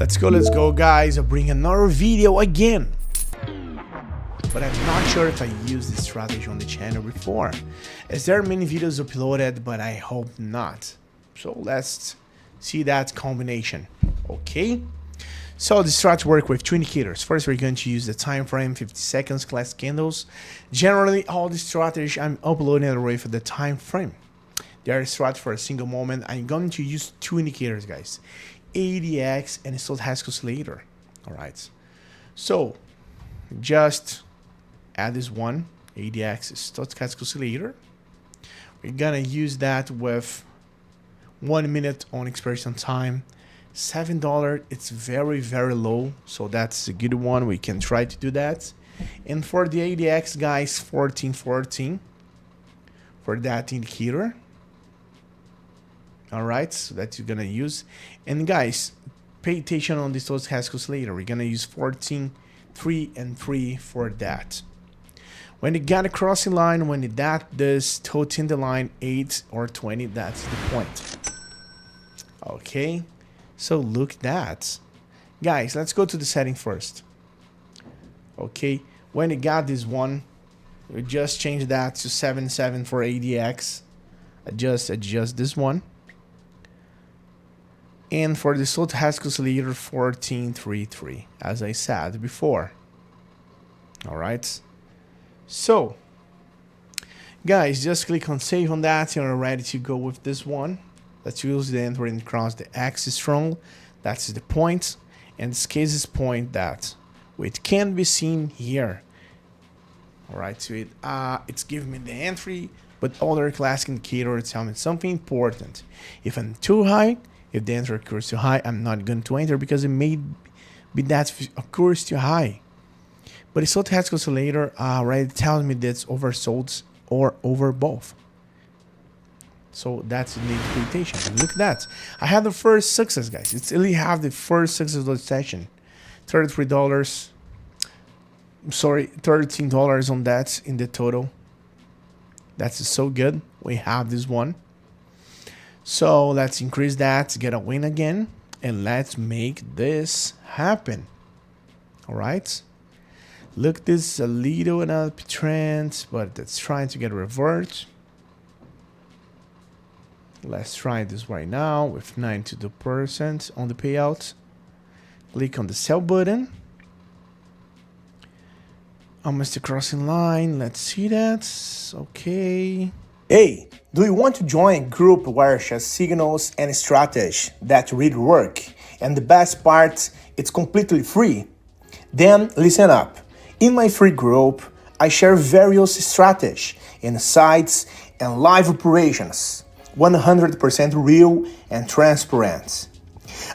Let's go guys, I'll bring another video again. But I'm not sure if I used this strategy on the channel before, as there are many videos uploaded, but I hope not. So let's see that combination. Okay, so the strategy work with two indicators. First, we're going to use the time frame, 50 seconds classic candles. Generally, all the strategy I'm uploading are with the time frame. There is strategy for a single moment. I'm going to use two indicators, guys, ADX and Stochastic oscillator. All right, so just add this one, ADX Stochastic oscillator. We're gonna use that with 1 minute on expiration time, $7. It's very low, so that's a good one. We can try to do that. And for the ADX, guys, 1414 for that indicator. All right, so that you're gonna use. And guys, pay attention on this Stochastic oscillator. We're gonna use 14, 3 and 3 for that. When you got a crossing line, when that does toting the line 8 or 20, that's the point. Okay, so look at that. Guys, let's go to the setting first. Okay, when you got this one, we just change that to 77 for ADX. Adjust this one. And for the Stochastic oscillator, 1433, as I said before. All right. So, guys, just click on save on that. You're ready to go with this one. Let's use the entry and cross the axis strong. That's the point. And this case is point that it can be seen here. All right, so it's giving me the entry, but other classic indicators tell me something important. If I'm too high, if the entry occurs too high, I'm not going to enter because it may be that occurs too high. But the Stochastic oscillator already tells me that it's oversold or over both. So that's the interpretation. Look at that. I have the first success, guys. It's really have the first success of the session. $33. Sorry, $13 on that in the total. That's so good. We have this one. So let's increase that, get a win again, and let's make this happen. All right. Look, this is a little an uptrend, but it's trying to get a revert. Let's try this right now with 92% on the payout. Click on the sell button. Almost the crossing line. Let's see that. Okay. Hey, do you want to join a group where share signals and strategy that really work? And the best part, it's completely free. Then listen up. In my free group, I share various strategies, insights, and live operations, 100% real and transparent.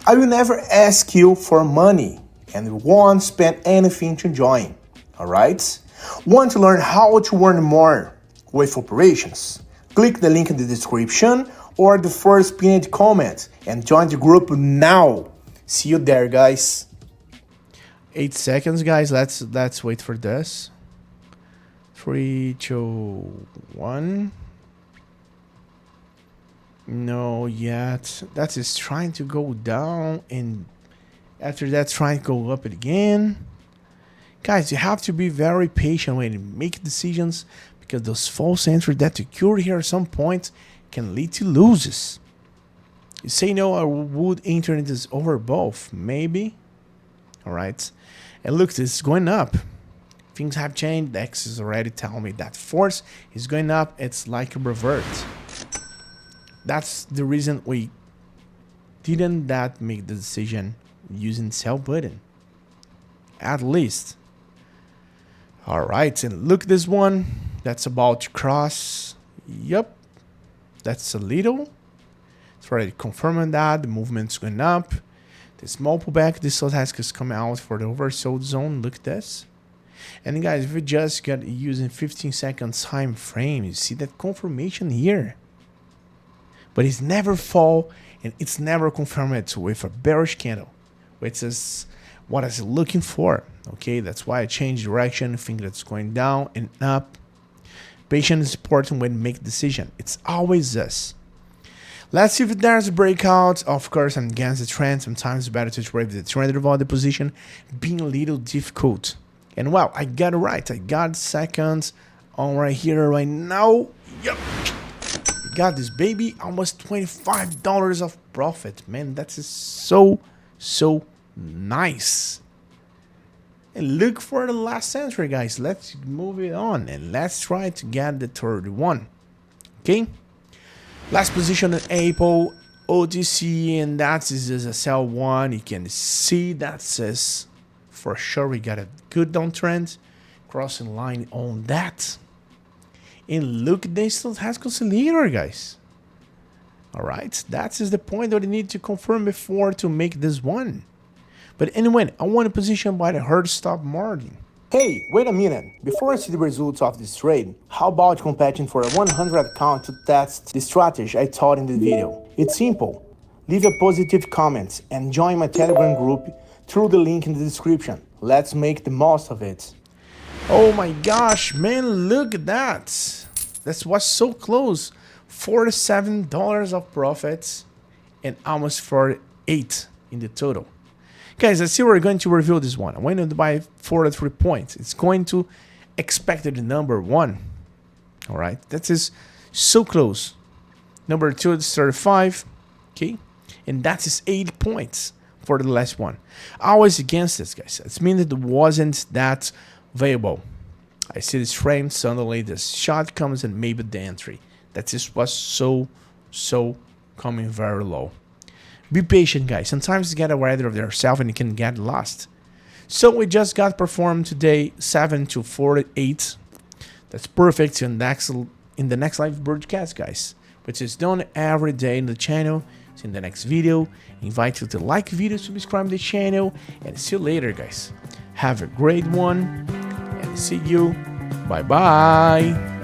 I will never ask you for money and won't spend anything to join, alright? Want to learn how to earn more with operations? Click the link in the description or the first pinned comment and join the group now. See you there, guys. 8 seconds, guys. Let's wait for this. 3, 2, 1. No yet. That is trying to go down, and after that trying to go up again. Guys, you have to be very patient when you make decisions, because those false entries that occur here at some point can lead to losses. You say no, I would enter into this over both, maybe. All right. And look, this is going up. Things have changed. The X is already telling me that force is going up. It's like a revert. That's the reason we didn't make the decision using sell button. At least. All right, and look this one. That's about to cross. Yep. That's a little. It's already confirming that the movement's going up. The small pullback, this Stochastic is coming out for the oversold zone. Look at this. And guys, if we just got using 15 seconds time frame, you see that confirmation here. But it's never fall and it's never confirmed with a bearish candle, which is what I was looking for. Okay, that's why I changed direction. I think that's going down and up. Patience is important when you make a decision. It's always this. Let's see if there's a breakout. Of course, I'm against the trend. Sometimes it's better to trade the trend of the position, being a little difficult. And well, I got it right. I got seconds on right here, right now. Yep. We got this baby. Almost $25 of profit. Man, that's so nice. And look for the last entry, guys. Let's move it on and let's try to get the third one. Okay. Last position in Apple OTC, and that is a sell one. You can see that says for sure we got a good downtrend, crossing line on that. And look at this stochastic oscillator, guys. All right, that is the point that we need to confirm before to make this one. But anyway, I want to position by the hard stop margin. Hey, wait a minute. Before I see the results of this trade, how about competing for a 100 account to test the strategy I taught in the video? It's simple. Leave a positive comment and join my Telegram group through the link in the description. Let's make the most of it. Oh my gosh, man, look at that. That was so close. $47 of profits and almost 48 in the total. Guys, I see we're going to review this one. I went to buy 43 points. It's going to expected number 1. All right, that is so close. Number 2 is 35. Okay, and that is 80 points for the last one. I was against this, guys. It means that it wasn't that valuable. I see this frame, suddenly the shot comes and maybe the entry. That just was so coming very low. Be patient, guys. Sometimes you get aware of yourself and you can get lost. So we just got performed today 7 to 48. That's perfect in the next live broadcast, guys, which is done every day in the channel. See in the next video. Invite you to like video, subscribe to the channel, and see you later, guys. Have a great one and see you. Bye bye.